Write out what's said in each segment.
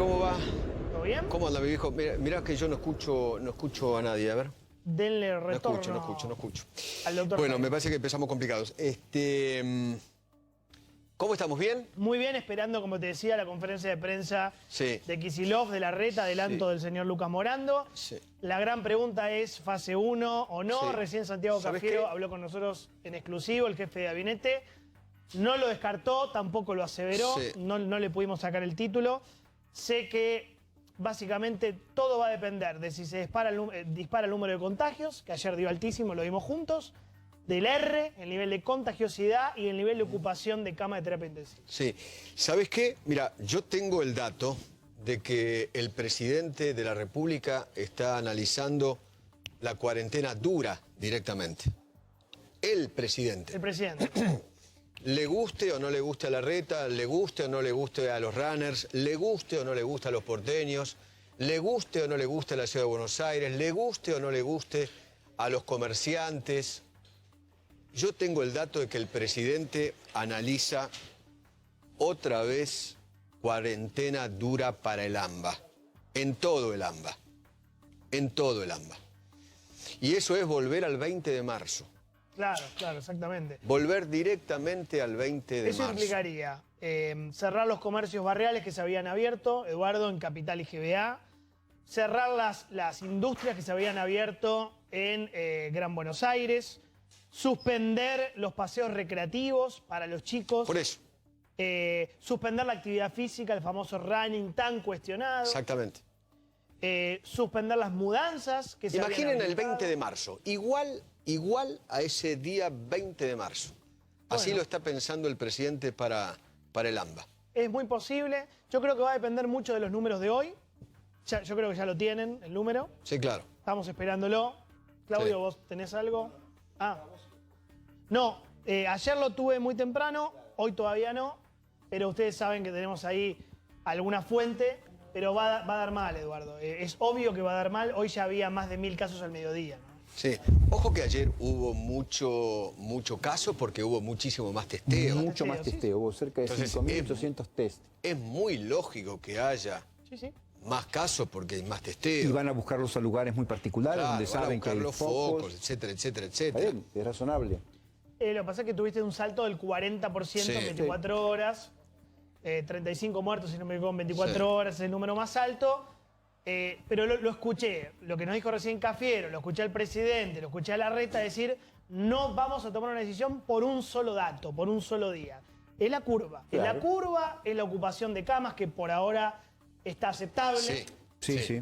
¿cómo va? ¿Todo bien? ¿Cómo anda mi viejo? Mirá que yo no escucho a nadie, a ver. Denle retorno. No escucho. Al doctor Bueno, Jaime. me parece que empezamos complicados. ¿Cómo estamos? ¿Bien? Muy bien, esperando, como te decía, la conferencia de prensa Sí. de Kicillof, de Larreta, adelanto del señor Lucas Morando. Sí. La gran pregunta es, ¿fase 1 o no? Sí. Recién Santiago ¿Sabés Cafiero qué? habló con nosotros en exclusivo, el jefe de gabinete. No lo descartó, tampoco lo aseveró, Sí. no le pudimos sacar el título. Sé que básicamente todo va a depender de si se dispara el número de contagios, que ayer dio altísimo, lo vimos juntos, del R, el nivel de contagiosidad y el nivel de ocupación de cama de terapia intensiva. Sí. ¿Sabes qué? Mira, yo tengo el dato de que el presidente de la República está analizando la cuarentena dura directamente. El presidente. El presidente. Le guste o no le guste a Larreta, le guste o no le guste a los runners, le guste o no le guste a los porteños, le guste o no le guste a la ciudad de Buenos Aires, le guste o no le guste a los comerciantes. Yo tengo el dato de que el presidente analiza otra vez cuarentena dura para el AMBA, en todo el AMBA, en todo el AMBA. Y eso es volver al 20 de marzo. Claro, exactamente. Volver directamente al 20 de Eso marzo. implicaría cerrar los comercios barriales que se habían abierto, Eduardo, en Capital y GBA, cerrar las industrias que se habían abierto en Gran Buenos Aires, suspender los paseos recreativos para los chicos. Por eso. Suspender la actividad física, el famoso running tan cuestionado. Exactamente. Suspender las mudanzas que se Imaginen habían el 20 habilitado. de marzo, igual a ese día 20 de marzo. Así Bueno. lo está pensando el presidente para el AMBA. Es muy posible. Yo creo que va a depender mucho de los números de hoy. Yo creo que ya lo tienen, el número. Sí, claro. Estamos esperándolo. Claudio, Sí. ¿vos tenés algo? No, ayer lo tuve muy temprano, hoy todavía no, pero ustedes saben que tenemos ahí alguna fuente, pero va a dar mal, Eduardo. Es obvio que va a dar mal. Hoy ya había más de 1000 casos al mediodía, ¿no? Sí. Ojo que ayer hubo mucho caso porque hubo muchísimo más testeo. Mucho más Sí, sí. testeo, hubo cerca de Entonces, 5.800 test. Es muy lógico que haya Sí. más casos porque hay más testeo. Y van a buscarlos a lugares muy particulares Claro, donde van a saben que buscar hay los focos, etcétera, etcétera, Está etcétera. bien, es razonable. Lo que pasa es que tuviste un salto del 40% en Sí. 24 horas. 35 muertos, si no me equivoco, en 24 Sí. horas, es el número más alto. Pero lo escuché, lo que nos dijo recién Cafiero, lo escuché al presidente, lo escuché a Larreta decir, no vamos a tomar una decisión por un solo dato, por un solo día. Es la curva. Claro. Es la curva, es la ocupación de camas, que por ahora está aceptable. Sí.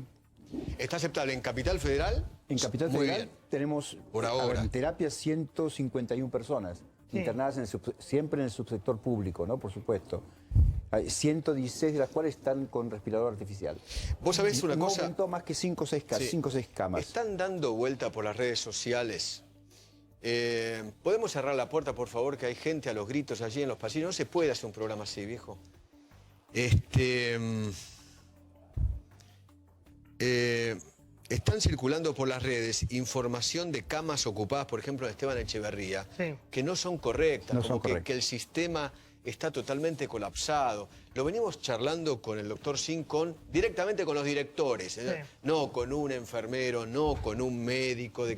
¿Está aceptable en Capital Federal? En Capital Muy Federal bien. tenemos Por ahora. en terapia 151 personas Sí. internadas siempre en el subsector público, ¿no? Por supuesto. Hay 116 de las cuales están con respirador artificial. Vos sabés una no cosa. aumentó más que 5 o 6 Sí. camas. Están dando vuelta por las redes sociales. ¿Podemos cerrar la puerta, por favor? Que hay gente a los gritos allí en los pasillos. No se puede hacer un programa así, viejo. Están circulando por las redes información de camas ocupadas, por ejemplo, en Esteban Echeverría, Sí. que no son correctas, No como son correctas. que el sistema está totalmente colapsado. Lo venimos charlando con el doctor Sin, directamente con los directores, Sí. no con un enfermero, no con un médico, Sí.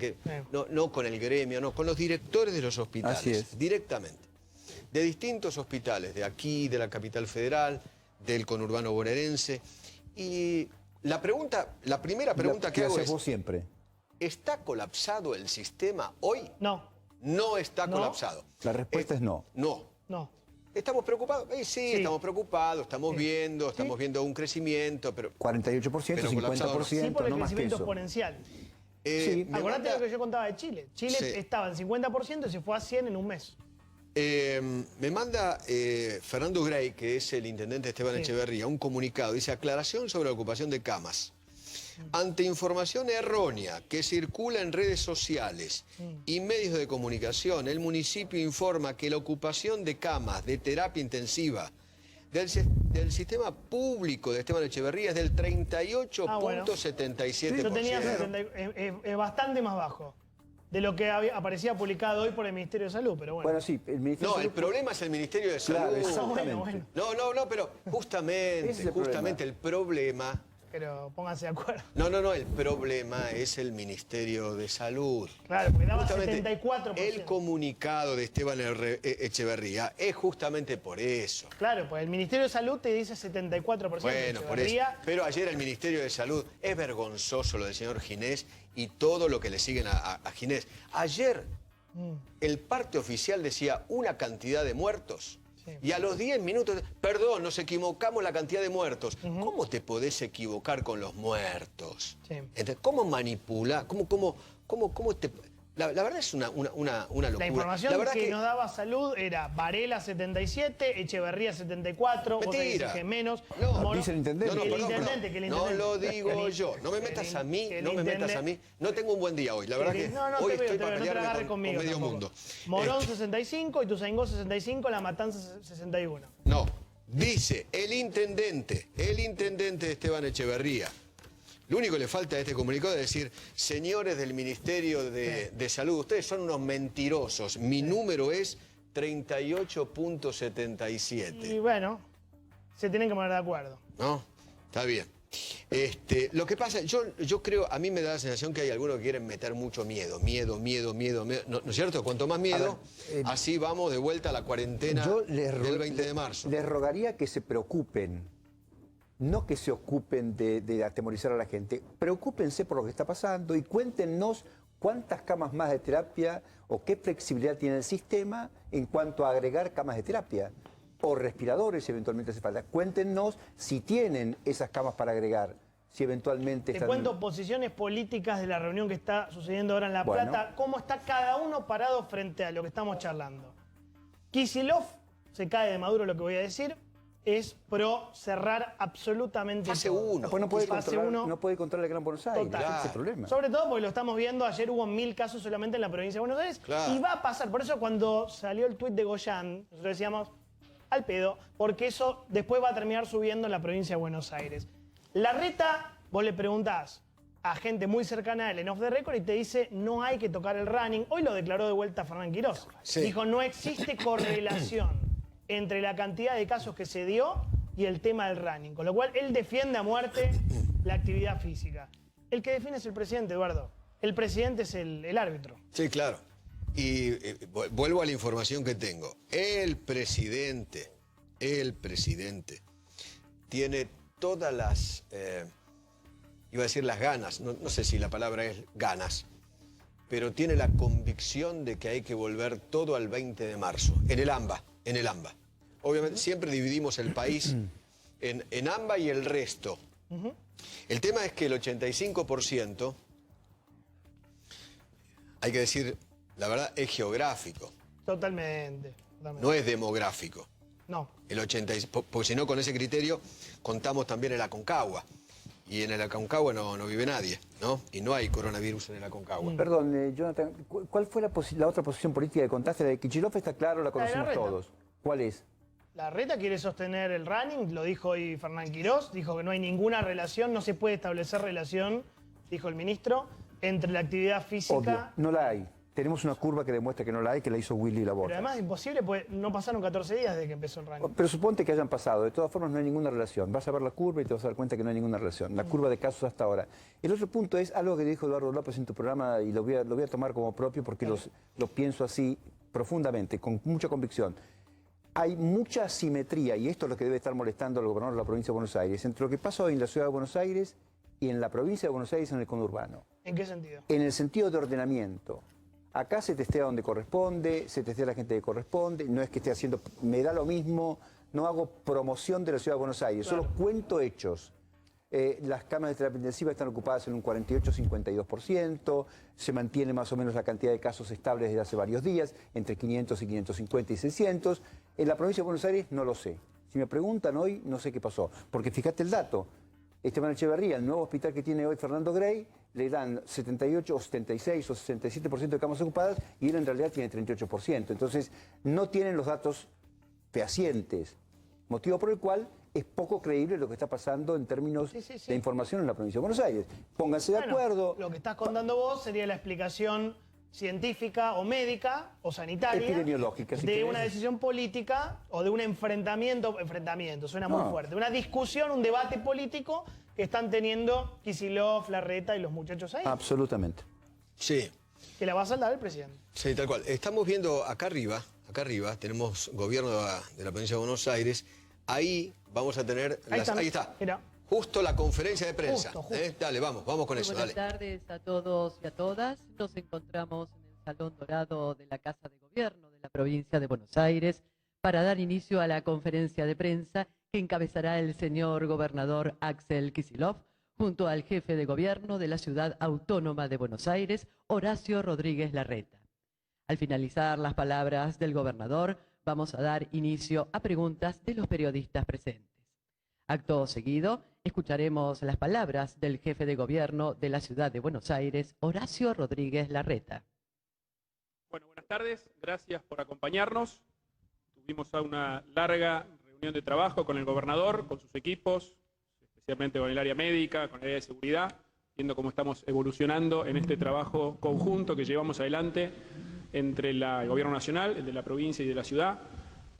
no con el gremio, no, con los directores de los hospitales, Así es. directamente. De distintos hospitales, de aquí, de la Capital Federal, del conurbano bonaerense. Y la primera pregunta que hago haces es, vos siempre. ¿está colapsado el sistema hoy? No, No está No. colapsado. La respuesta es no. No. no. ¿Estamos preocupados? Sí, Sí. estamos preocupados, estamos viendo, Sí. estamos viendo un crecimiento, pero... 48%, Pero colapsado no. 50%, Sí, por el no más que crecimiento eso. exponencial. Sí. me Acordate manda- lo que yo contaba de Chile. Chile Sí. estaba en 50% y se fue a 100 en un mes. Me manda Fernando Grey, que es el intendente Esteban Sí. Echeverría, un comunicado. Dice, aclaración sobre la ocupación de camas. Ante información errónea que circula en redes sociales y medios de comunicación, el municipio informa que la ocupación de camas de terapia intensiva del sistema público de Esteban Echeverría es del 38.77%. Yo tenía 70, es bastante más bajo. de lo que aparecía publicado hoy por el Ministerio de Salud, pero bueno. Bueno, sí, el Ministerio No, de el Salud... problema es el Ministerio de Salud. Claro, exactamente. Bueno. No, pero Ese es el justamente el problema... Pero pónganse de acuerdo. No, el problema es el Ministerio de Salud. Claro, porque daba Justamente 74%. el comunicado de Esteban Echeverría es justamente por eso. Claro, pues el Ministerio de Salud te dice 74%. Bueno, por eso. Echeverría, Pero ayer el Ministerio de Salud, es vergonzoso lo del señor Ginés y todo lo que le siguen a Ginés. Ayer el parte oficial decía una cantidad de muertos. Sí. Y a los 10 minutos, perdón, nos equivocamos la cantidad de muertos. ¿Cómo te podés equivocar con los muertos? Sí. Entonces, ¿cómo manipular? ¿Cómo te...? La verdad es una locura. La información La verdad que nos daba Salud era Varela 77, Echeverría 74, vos Mentira. decís que menos. No, dice el intendente. No, Que el perdón, intendente, perdón. que el No intendente. lo digo Que yo. No me que metas el- a mí, que el no me metas a intendente- mí. No tengo un buen día hoy. La verdad que No, hoy te veo, estoy para no te la pelearme agarres con conmigo medio tampoco. mundo. Morón 65, Ituzaingó 65, La Matanza 61. No, dice el intendente Esteban Echeverría. Lo único que le falta a este comunicado es decir, señores del Ministerio de Salud, ustedes son unos mentirosos. Mi número es 38.77. Y bueno, se tienen que poner de acuerdo. ¿No? Está bien. Lo que pasa, yo creo, a mí me da la sensación que hay algunos que quieren meter mucho miedo. ¿No es cierto? Cuanto más miedo, así vamos de vuelta a la cuarentena del 20 de marzo. Les rogaría que se preocupen, no que se ocupen de atemorizar a la gente. Preocúpense por lo que está pasando y cuéntenos cuántas camas más de terapia o qué flexibilidad tiene el sistema en cuanto a agregar camas de terapia o respiradores si eventualmente hace falta. Cuéntenos si tienen esas camas para agregar, si eventualmente Te están... cuento posiciones políticas de la reunión que está sucediendo ahora en La Bueno. Plata, cómo está cada uno parado frente a lo que estamos charlando. Kicillof, se cae de Maduro lo que voy a decir, es pro cerrar absolutamente Fase todo. uno. Pues no puede, Fase controlar, uno. no puede controlar el Gran Buenos Aires, Total. ese es el problema. Sobre todo porque lo estamos viendo, ayer hubo 1000 casos solamente en la provincia de Buenos Aires. Claro. Y va a pasar, por eso cuando salió el tuit de Goyán, nosotros decíamos al pedo, porque eso después va a terminar subiendo en la provincia de Buenos Aires. Larreta, vos le preguntás a gente muy cercana a él en Off the Record y te dice no hay que tocar el running. Hoy lo declaró de vuelta Fernán Quirós. Sí. Dijo no existe correlación entre la cantidad de casos que se dio y el tema del running. Con lo cual él defiende a muerte la actividad física. El que define es el presidente, Eduardo. El presidente es el árbitro. Sí, claro. Y vuelvo a la información que tengo. El presidente tiene todas las, iba a decir las ganas, no sé si la palabra es ganas, pero tiene la convicción de que hay que volver todo al 20 de marzo, en el AMBA. Obviamente siempre dividimos el país en AMBA y el resto. El tema es que el 85%, hay que decir, la verdad, es geográfico, Totalmente. no es demográfico. No. El 85, porque si no, con ese criterio contamos también el Aconcagua. Y en el Aconcagua no vive nadie, ¿no? Y no hay coronavirus en el Aconcagua. Perdón, Jonathan, ¿cuál fue la otra posición política que contaste? La de Kicillof está claro, la conocemos Larreta. todos. ¿Cuál es? Larreta quiere sostener el running, lo dijo hoy Fernán Quirós, dijo que no hay ninguna relación, no se puede establecer relación, dijo el ministro, entre la actividad Obvio, física. no la hay. Tenemos una curva que demuestra que no la hay, que la hizo Willy Pero Laborde. además es imposible, pues no pasaron 14 días desde que empezó el running. Pero suponte que hayan pasado, de todas formas no hay ninguna relación. Vas a ver la curva y te vas a dar cuenta que no hay ninguna relación. La curva de casos hasta ahora. El otro punto es algo que dijo Eduardo López en tu programa y lo voy a tomar como propio porque lo pienso así profundamente, con mucha convicción. Hay mucha asimetría, y esto es lo que debe estar molestando al gobernador de la provincia de Buenos Aires, entre lo que pasa hoy en la ciudad de Buenos Aires y en la provincia de Buenos Aires en el conurbano. ¿En qué sentido? En el sentido de ordenamiento. Acá se testea donde corresponde, se testea a la gente que corresponde, no es que esté haciendo, me da lo mismo, no hago promoción de la ciudad de Buenos Aires, Claro. solo cuento hechos. Las camas de terapia intensiva están ocupadas en un 48-52%, se mantiene más o menos la cantidad de casos estables desde hace varios días, entre 500 y 550 y 600. En la provincia de Buenos Aires no lo sé. Si me preguntan hoy, no sé qué pasó, porque fíjate el dato. Esteban Echeverría, el nuevo hospital que tiene hoy Fernando Grey, le dan 78 o 76 o 67% de camas ocupadas y él en realidad tiene 38%. Entonces, no tienen los datos fehacientes, motivo por el cual es poco creíble lo que está pasando en términos Sí. de información en la provincia de Buenos Aires. Pónganse de Bueno, acuerdo. Lo que estás contando vos sería la explicación científica o médica o sanitaria. Epidemiológica, si de querés. una decisión política o de un enfrentamiento, suena muy fuerte, una discusión, un debate político que están teniendo Kicillof, Larreta y los muchachos ahí. Absolutamente. Sí, Que la va a saldar el presidente. sí, tal cual. Estamos viendo acá arriba, tenemos gobierno de la provincia de Buenos Aires. Ahí vamos a tener... Ahí está. Mirá. Justo la conferencia de prensa. Justo. Dale, vamos con eso, Buenas dale. tardes a todos y a todas. Nos encontramos en el Salón Dorado de la Casa de Gobierno de la provincia de Buenos Aires para dar inicio a la conferencia de prensa que encabezará el señor gobernador Axel Kicillof junto al jefe de gobierno de la Ciudad Autónoma de Buenos Aires, Horacio Rodríguez Larreta. Al finalizar las palabras del gobernador, vamos a dar inicio a preguntas de los periodistas presentes. Acto seguido, escucharemos las palabras del jefe de gobierno de la Ciudad de Buenos Aires, Horacio Rodríguez Larreta. Bueno, buenas tardes, gracias por acompañarnos. Tuvimos una larga reunión de trabajo con el gobernador, con sus equipos, especialmente con el área médica, con el área de seguridad, viendo cómo estamos evolucionando en este trabajo conjunto que llevamos adelante entre el gobierno nacional, el de la provincia y de la ciudad.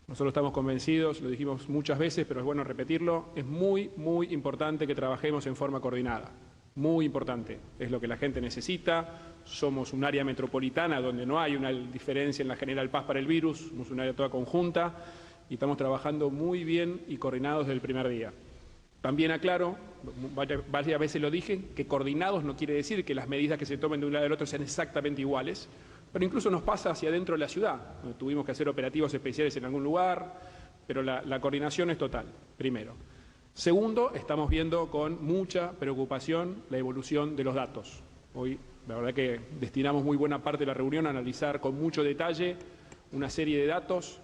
Nosotros estamos convencidos, lo dijimos muchas veces, pero es bueno repetirlo, es muy, muy importante que trabajemos en forma coordinada. Muy importante, es lo que la gente necesita. Somos un área metropolitana donde no hay una diferencia en la General Paz para el virus, somos un área toda conjunta y estamos trabajando muy bien y coordinados desde el primer día. También aclaro, varias veces lo dije, que coordinados no quiere decir que las medidas que se tomen de un lado del otro sean exactamente iguales, pero incluso nos pasa hacia adentro de la ciudad. Tuvimos que hacer operativos especiales en algún lugar, pero la coordinación es total, primero. Segundo, estamos viendo con mucha preocupación la evolución de los datos. Hoy, la verdad que destinamos muy buena parte de la reunión a analizar con mucho detalle una serie de datos.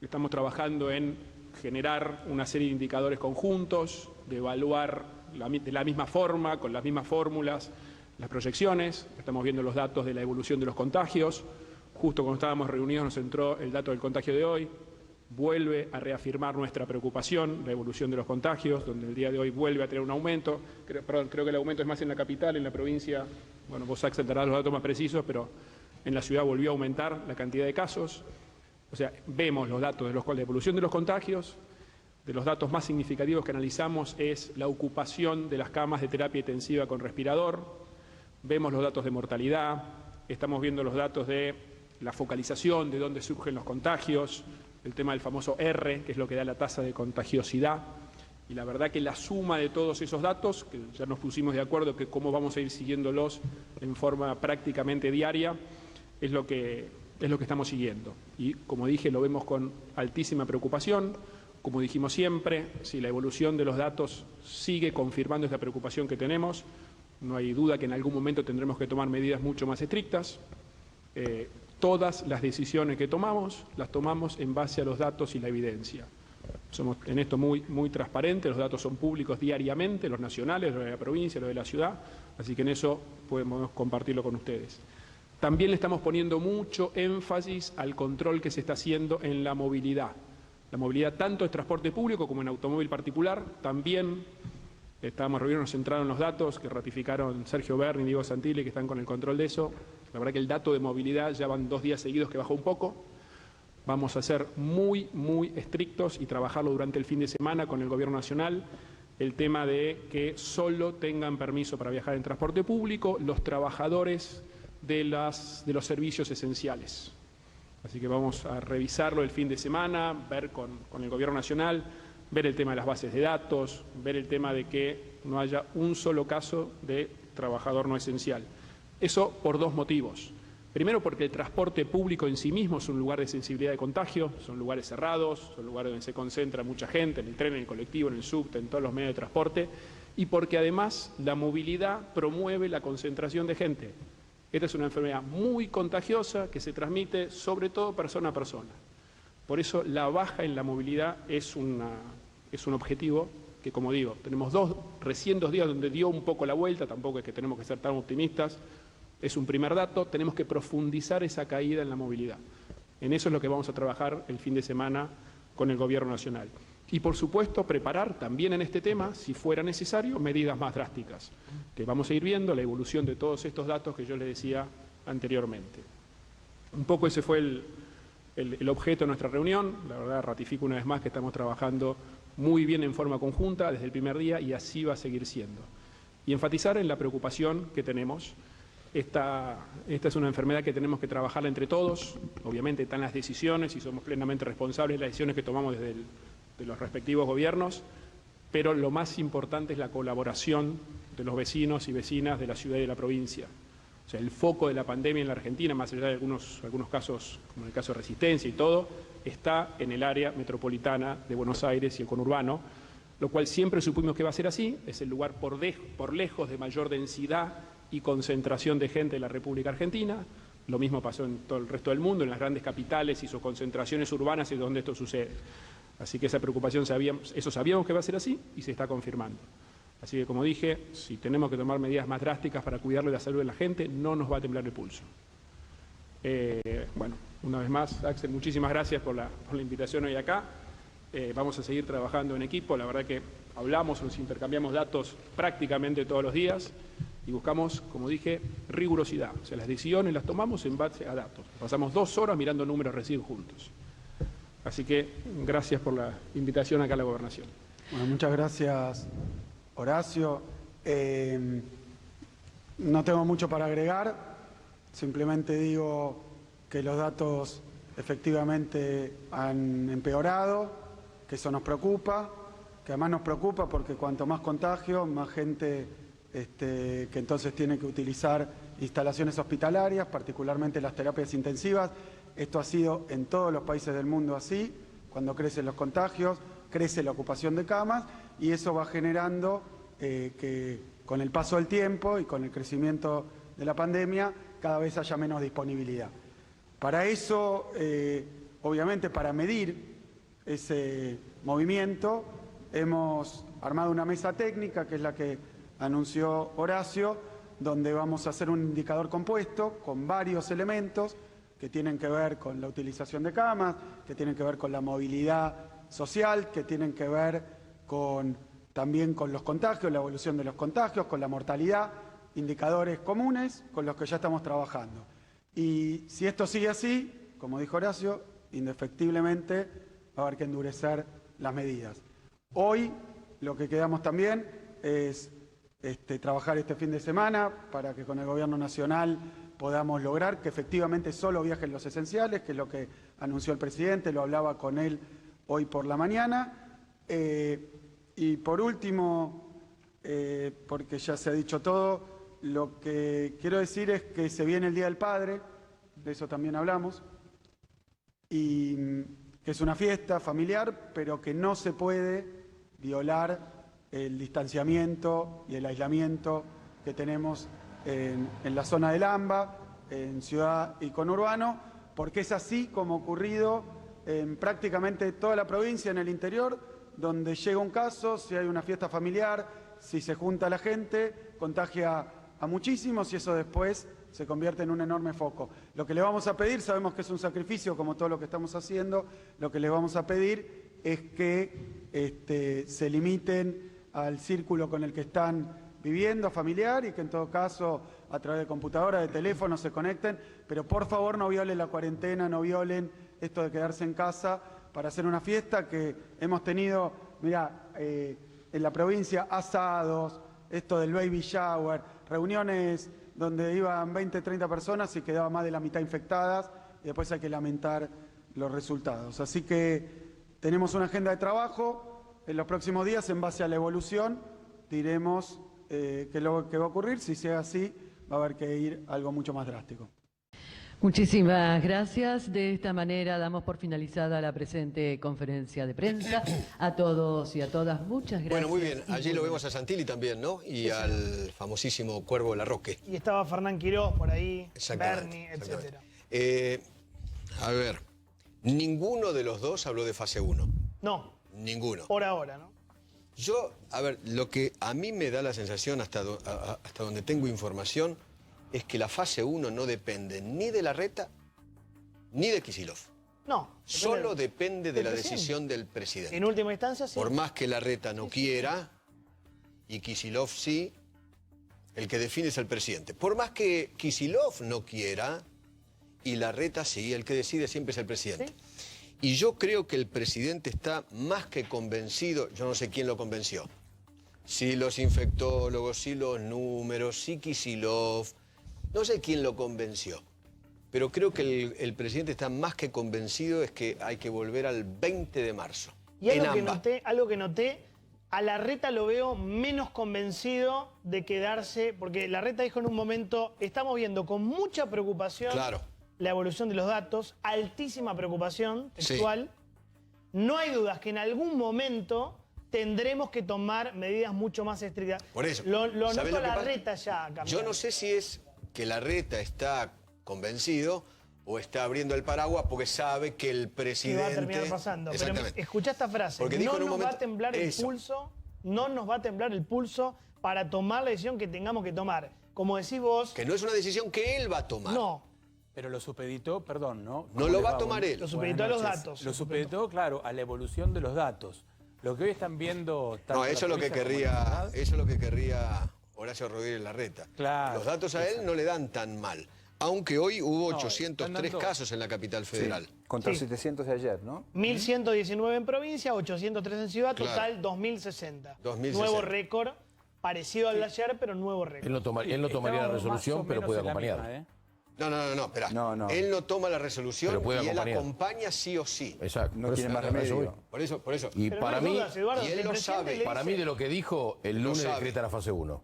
Estamos trabajando en generar una serie de indicadores conjuntos, de evaluar de la misma forma, con las mismas fórmulas, las proyecciones. Estamos viendo los datos de la evolución de los contagios. Justo cuando estábamos reunidos nos entró el dato del contagio de hoy. Vuelve a reafirmar nuestra preocupación, la evolución de los contagios, donde el día de hoy vuelve a tener un aumento. Creo que el aumento es más en la capital, en la provincia. Bueno, vos Axel darás los datos más precisos, pero en la ciudad volvió a aumentar la cantidad de casos. O sea, vemos los datos de los cuales la evolución de los contagios. De los datos más significativos que analizamos es la ocupación de las camas de terapia intensiva con respirador. Vemos los datos de mortalidad, estamos viendo los datos de la focalización, de dónde surgen los contagios, el tema del famoso R, que es lo que da la tasa de contagiosidad. Y la verdad que la suma de todos esos datos, que ya nos pusimos de acuerdo que cómo vamos a ir siguiéndolos en forma prácticamente diaria, es lo que estamos siguiendo. Y como dije, lo vemos con altísima preocupación. Como dijimos siempre, si la evolución de los datos sigue confirmando esta preocupación que tenemos, no hay duda que en algún momento tendremos que tomar medidas mucho más estrictas. Todas las decisiones que tomamos, las tomamos en base a los datos y la evidencia. Somos en esto muy, muy transparentes, los datos son públicos diariamente, los nacionales, los de la provincia, los de la ciudad, así que en eso podemos compartirlo con ustedes. También le estamos poniendo mucho énfasis al control que se está haciendo en la movilidad. La movilidad tanto en transporte público como en automóvil particular. También estábamos reunidos, nos entraron los datos que ratificaron Sergio Berni y Diego Santilli, que están con el control de eso. La verdad que el dato de movilidad ya van 2 días seguidos que bajó un poco. Vamos a ser muy, muy estrictos y trabajarlo durante el fin de semana con el Gobierno Nacional. El tema de que solo tengan permiso para viajar en transporte público los trabajadores de los servicios esenciales. Así que vamos a revisarlo el fin de semana, ver con el Gobierno Nacional, ver el tema de las bases de datos, ver el tema de que no haya un solo caso de trabajador no esencial. Eso por 2 motivos. Primero, porque el transporte público en sí mismo es un lugar de sensibilidad de contagio, son lugares cerrados, son lugares donde se concentra mucha gente, en el tren, en el colectivo, en el subte, en todos los medios de transporte, y porque además la movilidad promueve la concentración de gente. Esta es una enfermedad muy contagiosa que se transmite sobre todo persona a persona. Por eso la baja en la movilidad es un objetivo que, como digo, tenemos recién 2 días donde dio un poco la vuelta, tampoco es que tenemos que ser tan optimistas, es un primer dato, tenemos que profundizar esa caída en la movilidad. En eso es lo que vamos a trabajar el fin de semana con el Gobierno Nacional. Y, por supuesto, preparar también en este tema, si fuera necesario, medidas más drásticas, que vamos a ir viendo la evolución de todos estos datos que yo les decía anteriormente. Un poco ese fue el objeto de nuestra reunión. La verdad, ratifico una vez más que estamos trabajando muy bien en forma conjunta desde el primer día y así va a seguir siendo. Y enfatizar en la preocupación que tenemos. Esta es una enfermedad que tenemos que trabajarla entre todos. Obviamente están las decisiones y somos plenamente responsables de las decisiones que tomamos de los respectivos gobiernos, pero lo más importante es la colaboración de los vecinos y vecinas de la ciudad y de la provincia. O sea, el foco de la pandemia en la Argentina, más allá de algunos casos, como el caso de Resistencia y todo, está en el área metropolitana de Buenos Aires y el conurbano, lo cual siempre supimos que va a ser así. Es el lugar por lejos de mayor densidad y concentración de gente de la República Argentina. Lo mismo pasó en todo el resto del mundo, en las grandes capitales y sus concentraciones urbanas es donde esto sucede. Así que esa preocupación sabíamos que va a ser así y se está confirmando. Así que, como dije, si tenemos que tomar medidas más drásticas para cuidarle la salud de la gente, no nos va a temblar el pulso. Bueno, una vez más, Axel, muchísimas gracias por la invitación hoy acá. Vamos a seguir trabajando en equipo. La verdad que hablamos, nos intercambiamos datos prácticamente todos los días y buscamos, como dije, rigurosidad. O sea, las decisiones las tomamos en base a datos. Pasamos 2 horas mirando números recién juntos. Así que gracias por la invitación acá a la Gobernación. Bueno, muchas gracias, Horacio. No tengo mucho para agregar, simplemente digo que los datos efectivamente han empeorado, que eso nos preocupa, que además nos preocupa porque cuanto más contagio, más gente que entonces tiene que utilizar instalaciones hospitalarias, particularmente las terapias intensivas. Esto ha sido en todos los países del mundo así. Cuando crecen los contagios, crece la ocupación de camas y eso va generando que con el paso del tiempo y con el crecimiento de la pandemia cada vez haya menos disponibilidad. Para eso, obviamente, para medir ese movimiento, hemos armado una mesa técnica, que es la que anunció Horacio, donde vamos a hacer un indicador compuesto con varios elementos que tienen que ver con la utilización de camas, que tienen que ver con la movilidad social, que tienen que ver también con los contagios, la evolución de los contagios, con la mortalidad, indicadores comunes con los que ya estamos trabajando. Y si esto sigue así, como dijo Horacio, indefectiblemente va a haber que endurecer las medidas. Hoy lo que quedamos también es trabajar este fin de semana para que con el Gobierno Nacional podamos lograr que efectivamente solo viajen los esenciales, que es lo que anunció el presidente, lo hablaba con él hoy por la mañana. Y por último, porque ya se ha dicho todo, lo que quiero decir es que se viene el Día del Padre, de eso también hablamos, y que es una fiesta familiar, pero que no se puede violar el distanciamiento y el aislamiento que tenemos en la zona del AMBA, en ciudad y conurbano, porque es así como ha ocurrido en prácticamente toda la provincia, en el interior, donde llega un caso, si hay una fiesta familiar, si se junta la gente, contagia a muchísimos y eso después se convierte en un enorme foco. Lo que le vamos a pedir, sabemos que es un sacrificio como todo lo que estamos haciendo, lo que le vamos a pedir es que se limiten al círculo con el que están viviendo, familiar, y que en todo caso a través de computadora, de teléfono se conecten, pero por favor no violen la cuarentena, no violen esto de quedarse en casa para hacer una fiesta que hemos tenido, mirá, en la provincia, asados, esto del baby shower, reuniones donde iban 20, 30 personas y quedaba más de la mitad infectadas y después hay que lamentar los resultados. Así que tenemos una agenda de trabajo, en los próximos días en base a la evolución diremos qué es lo que va a ocurrir, si sea así va a haber que ir a algo mucho más drástico. Muchísimas gracias. De esta manera damos por finalizada la presente conferencia de prensa. A todos y a todas, muchas gracias. Bueno, muy bien. Allí lo vemos a Santilli también, ¿no? Y al famosísimo Cuervo Larroque. Y estaba Fernán Quirós por ahí, Exactamente, Berni, etcétera. A ver, ninguno de los dos habló de fase 1. No, Ninguno. por ahora, ¿no? Yo, a ver, lo que a mí me da la sensación, hasta donde tengo información, es que la fase 1 no depende ni de Larreta ni de Kicillof. No. Solo depende de del la presidente. decisión del presidente. En última instancia, sí. Por más que Larreta no quiera y Kicillof sí, El que define es el presidente. Por más que Kicillof no quiera, y Larreta sí, el que decide siempre es el presidente. ¿Sí? Y yo creo que el presidente está más que convencido, yo no sé quién lo convenció, si los infectólogos, si los números, si Kicillof, no sé quién lo convenció. Pero creo que el presidente está más que convencido es que hay que volver al 20 de marzo. Y algo que noté, a Larreta lo veo menos convencido de quedarse, porque Larreta dijo en un momento, estamos viendo con mucha preocupación la evolución de los datos, altísima preocupación textual. Sí. No hay dudas que en algún momento tendremos que tomar medidas mucho más estrictas. Por eso. Lo noto a Larreta ya cambiando. Yo no sé si es que Larreta está convencido o está abriendo el paraguas porque sabe que el presidente... va a terminar pasando. Pero escuchá esta frase. Porque no nos va a temblar el pulso, no nos va a temblar el pulso para tomar la decisión que tengamos que tomar. Como decís vos... Que no es una decisión que él va a tomar. No. Pero lo supeditó, perdón, ¿no? No lo va a tomar él. Lo supeditó a los datos. Lo supeditó, claro, a la evolución de los datos. Lo que hoy están viendo... No, eso es lo que querría Horacio Rodríguez Larreta. Claro. Los datos a él no le dan tan mal. Aunque hoy hubo 803 casos en la capital federal. Sí, contra 700 de ayer, ¿no? 1.119 en provincia, 803 en ciudad, total 2.060. Nuevo récord, parecido al de ayer, pero nuevo récord. Él no tomaría la resolución, pero puede acompañar. No, espera. No. Él no toma la resolución y él acompaña sí o sí. Exacto. No tiene más remedio. Por eso. Y pero para mí, y él lo sabe. Para mí de lo que dijo, el lunes decreta la fase 1.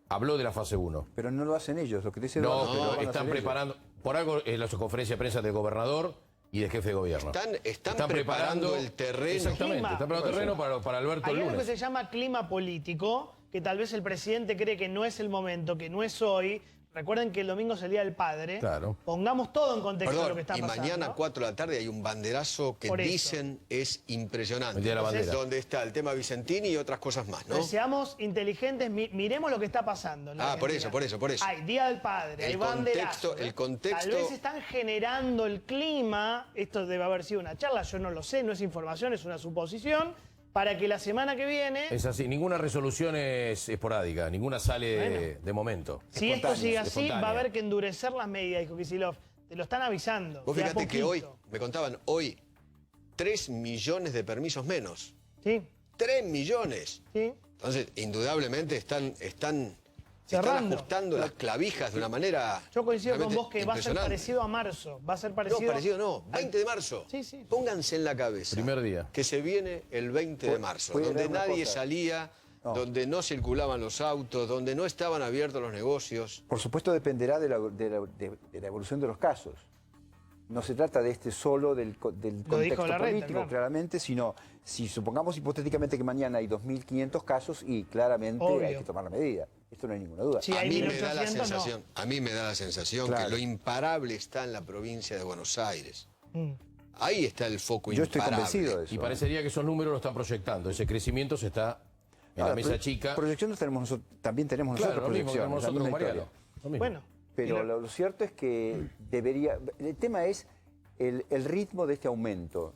Habló de la fase 1. Pero no lo hacen ellos, lo que dice No, están preparando. Por algo en la conferencia de prensa del gobernador y del jefe de gobierno. Están preparando el terreno. Exactamente, están preparando el terreno para Alberto el lunes. Hay algo que se llama clima político, que tal vez el presidente cree que no es el momento, que no es hoy. Recuerden que el domingo es el Día del Padre. Claro. Pongamos todo en contexto de lo que está pasando. Y mañana a 4 de la tarde hay un banderazo que dicen es impresionante. El Día de la Bandera. Donde está el tema Vicentini y otras cosas más, ¿no? Entonces, seamos inteligentes, miremos lo que está pasando. Por eso. Hay Día del Padre, hay banderazo. El contexto... Tal vez están generando el clima, esto debe haber sido una charla, yo no lo sé, no es información, es una suposición, para que la semana que viene... Es así, ninguna resolución es esporádica, ninguna sale de momento. Si esto sigue así, va a haber que endurecer las medidas, dijo Kicillof. Te lo están avisando. Vos fíjate que hoy, me contaban, 3 millones de permisos menos. Sí. 3 millones. Sí. Entonces, indudablemente están ajustando las clavijas de una manera... Yo coincido con vos que va a ser parecido a marzo. Va a ser parecido... No, parecido no. 20 de marzo. Sí. Pónganse en la cabeza. Primer día. Que se viene el 20 de marzo, donde nadie salía, donde no circulaban los autos, donde no estaban abiertos los negocios. Por supuesto dependerá de la evolución de los casos. No se trata de solo del contexto político, claramente, sino si supongamos hipotéticamente que mañana hay 2.500 casos y claramente hay que tomar la medida. Esto no hay ninguna duda. Sí, a mí me da la sensación que lo imparable está en la provincia de Buenos Aires. Ahí está el foco imparable. Yo estoy convencido de eso. Y parecería que esos números lo están proyectando. Ese crecimiento se está en la mesa chica. Proyecciones también tenemos nosotros proyecciones. Bueno. Pero lo cierto es que debería... El tema es el ritmo de este aumento.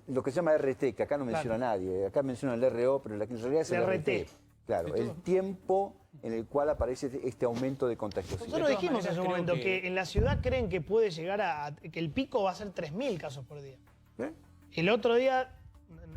Lo que se llama RT, que acá no menciona nadie. Acá menciona el RO, pero en realidad es el RT. Claro, el tiempo en el cual aparece este aumento de contagiosidad. Nosotros dijimos en su momento que en la ciudad creen que puede llegar que el pico va a ser 3.000 casos por día. El otro día,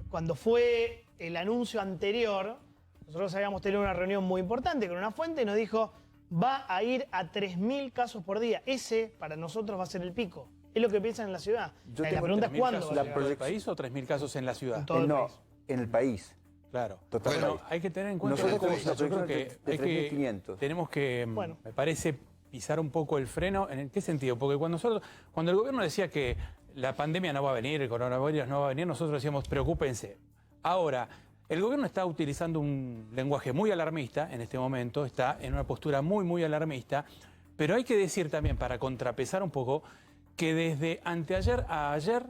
cuando fue el anuncio anterior, nosotros habíamos tenido una reunión muy importante con una fuente y nos dijo... va a ir a 3.000 casos por día. Ese, para nosotros, va a ser el pico. Es lo que piensan en la ciudad. La pregunta es cuándo va a llegar. ¿En el país o 3.000 casos en la ciudad? En todo el país. En el país. Claro. Totalmente. Bueno, hay que tener en cuenta... Nosotros tenemos una yo creo proyección que de 3.500. Tenemos que, me parece, pisar un poco el freno. ¿En qué sentido? Porque cuando el gobierno decía que la pandemia no va a venir, el coronavirus no va a venir, nosotros decíamos, preocúpense. Ahora... El gobierno está utilizando un lenguaje muy alarmista en este momento, está en una postura muy alarmista, pero hay que decir también, para contrapesar un poco, que desde anteayer a ayer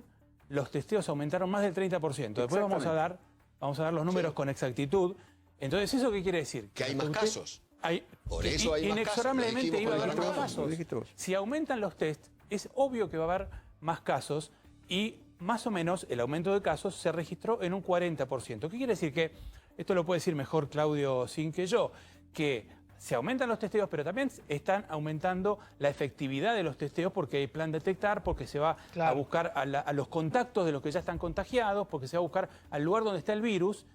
los testeos aumentaron más del 30%. Después vamos a dar los números con exactitud. Entonces, ¿eso qué quiere decir? Que hay más casos. Por eso hay más casos. Inexorablemente iba a haber más casos. Si aumentan los test, es obvio que va a haber más casos y... más o menos el aumento de casos se registró en un 40%. ¿Qué quiere decir? Que, esto lo puede decir mejor Claudio Sin que yo, que se aumentan los testeos, pero también están aumentando la efectividad de los testeos porque hay plan detectar, porque se va a buscar a los contactos de los que ya están contagiados, porque se va a buscar al lugar donde está el virus.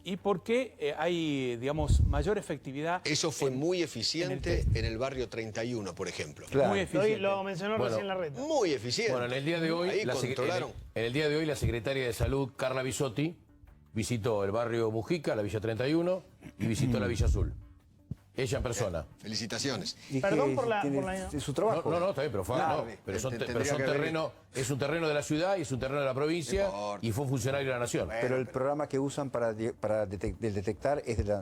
Y porque hay, digamos, mayor efectividad. Eso fue muy eficiente en el barrio 31, por ejemplo. Claro. Muy eficiente. Lo mencionó recién Larreta. Muy eficiente. Bueno, en el día de hoy, Ahí controlaron. en el día de hoy, la secretaria de Salud, Carla Bisotti, visitó el barrio Mujica, la Villa 31, y visitó la Villa Azul. Ella en persona. Felicitaciones. Y Perdón que por la- tiene por la- su trabajo. No, está bien, pero fue Claro, no, pero son, tendría pero son que haber terreno, es un terreno de la ciudad y es un terreno de la provincia No importa. y fue un funcionario de la nación. Pero el programa que usan para detectar es de la...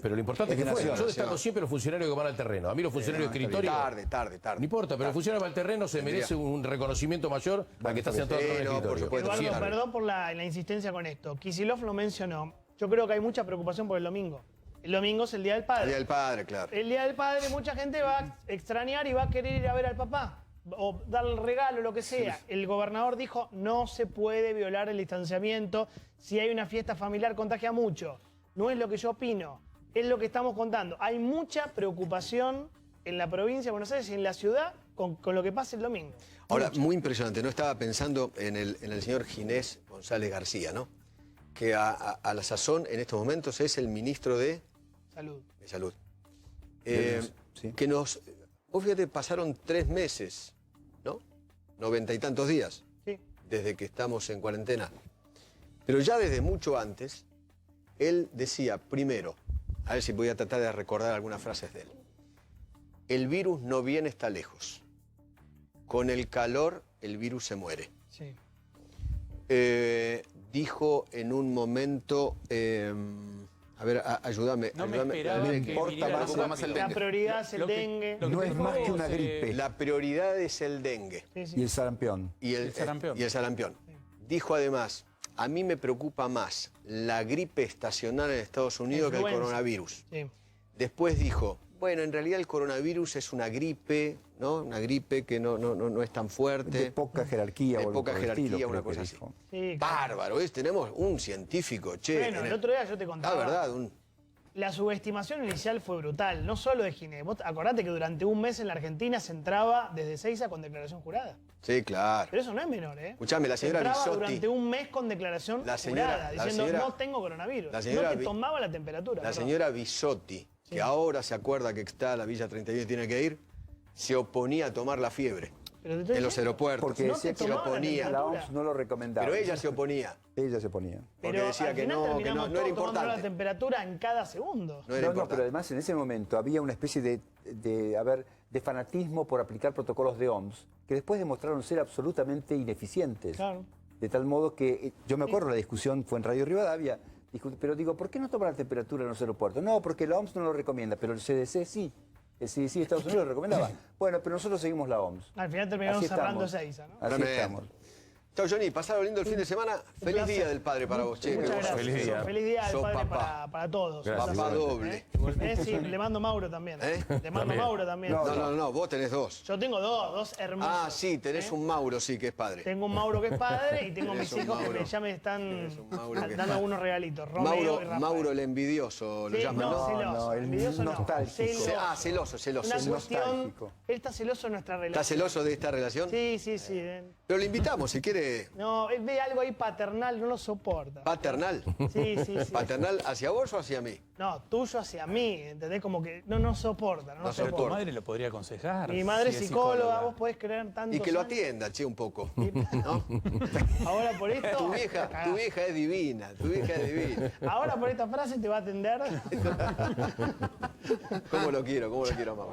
Pero lo importante es que de fue. nación. Yo destaco siempre los funcionarios que van al terreno. A mí los funcionarios de escritorio. Tarde. No importa, pero el funcionario para el terreno se merece un reconocimiento mayor a que está sentado en el por escritorio. supuesto. Eduardo, Siempre. perdón por la insistencia con esto. Kicillof lo mencionó. Yo creo que hay mucha preocupación por el domingo. El domingo es el Día del Padre. El Día del Padre, claro. El Día del Padre, mucha gente va a extrañar y va a querer ir a ver al papá. O darle el regalo, lo que sea. El gobernador dijo, no se puede violar el distanciamiento. Si hay una fiesta familiar, contagia mucho. No es lo que yo opino, es lo que estamos contando. Hay mucha preocupación en la provincia de Buenos Aires y en la ciudad con lo que pasa el domingo. Ahora, muy impresionante, ¿no? Estaba pensando en el señor Ginés González García, ¿no? Que a la sazón, en estos momentos, es el ministro de Salud. Sí. Que nos... Vos fíjate, pasaron 3 meses, ¿no? 90 y tantos días, Sí. desde que estamos en cuarentena. Pero ya desde mucho antes, él decía, primero, a ver si voy a tratar de recordar algunas frases de él. El virus no viene, está lejos. Con el calor, el virus se muere. Sí. Dijo en un momento, a ver, ayúdame. No me ayúdame. esperaba Miren que importa viniera más tan el- rápido. La prioridad es el Lo que- dengue. lo que No es dijo más que una vos, gripe. La prioridad es el dengue Sí, sí. Y el sarampión. y El sarampión. y el sarampión. Dijo además, a mí me preocupa más la gripe estacional en Estados Unidos que el Influenza. coronavirus. Sí. Después dijo, bueno, en realidad el coronavirus es una gripe, ¿no? Una gripe que no es tan fuerte. De poca jerarquía. De o algo poca por el jerarquía, estilo, una creo que cosa así. dijo. Sí, claro. Bárbaro, ¿ves? Tenemos un científico, che. Bueno, el otro día yo te contaba. La verdad, La subestimación inicial fue brutal, no solo de Ginés. Vos acordate que durante un mes en la Argentina se entraba desde Seiza con declaración jurada. Sí, claro. Pero eso no es menor, ¿eh? Escuchame, la señora Entraba Bisotti. durante un mes con declaración La señora- jurada, la diciendo señora- no tengo coronavirus. la señora No te Bi- tomaba la temperatura. La perdón. señora Bisotti, que ahora se acuerda que está la Villa 31 y tiene que ir, se oponía a tomar la fiebre Pero te estoy en los diciendo, aeropuertos. Porque No decía te que se tomaba la oponía. la temperatura. OMS no lo recomendaba. Pero ella se oponía. Ella se oponía. Porque Pero decía al que final no terminamos era todos tomando la importante. temperatura en cada segundo. No era No, importante. pero además en ese momento había una especie de fanatismo por aplicar protocolos de OMS que después demostraron ser absolutamente ineficientes. Claro. De tal modo que, yo me acuerdo, la discusión fue en Radio Rivadavia, pero digo, ¿por qué no toman la temperatura en los aeropuertos? No, porque la OMS no lo recomienda, pero el CDC sí. El CDC de Estados Unidos lo recomendaba. Bueno, pero nosotros seguimos la OMS. Al final terminaron Así cerrando estamos. Seiza, ¿no? Así Tremendo. estamos. Chao, Johnny. Pasado lindo el fin de semana. Feliz placer. día del padre para vos, che. Muchas que vos sos- gracias. Feliz día. Feliz día del Sos padre papá. para todos. Gracias. Papá Igualmente. doble. Sí, le mando Mauro también. ¿Eh? Le mando También. Mauro también. No, vos tenés 2. Yo tengo dos hermosos. Ah, sí, tenés un Mauro, sí, que es padre. Tengo un Mauro que es padre y tengo Tenés mis un hijos que Mauro. ya me están Tenés un Mauro que es dando padre. algunos regalitos. Romeo y Mauro, Rafael. Mauro el envidioso, lo Sí, llaman, no, ¿no? celoso. No, el envidioso no. nostálgico. Celoso. Celoso. Una cuestión. nostálgico. Él está celoso de nuestra relación. ¿Estás celoso de esta relación? Sí. Pero le invitamos, si quiere, No, él ve algo ahí paternal, no lo soporta. paternal. Sí. ¿Paternal hacia vos o hacia mí? No, tuyo hacia mí, ¿entendés? Como que no soporta, no No Tu soporta. soporta. madre lo podría aconsejar. Mi madre si es es psicóloga, vos podés creer tanto. Y que lo atienda, che, un poco. ¿No? Ahora por esto. Tu vieja es divina, tu vieja es divina. Ahora por esta frase te va a atender. ¿Cómo lo quiero, Mauro?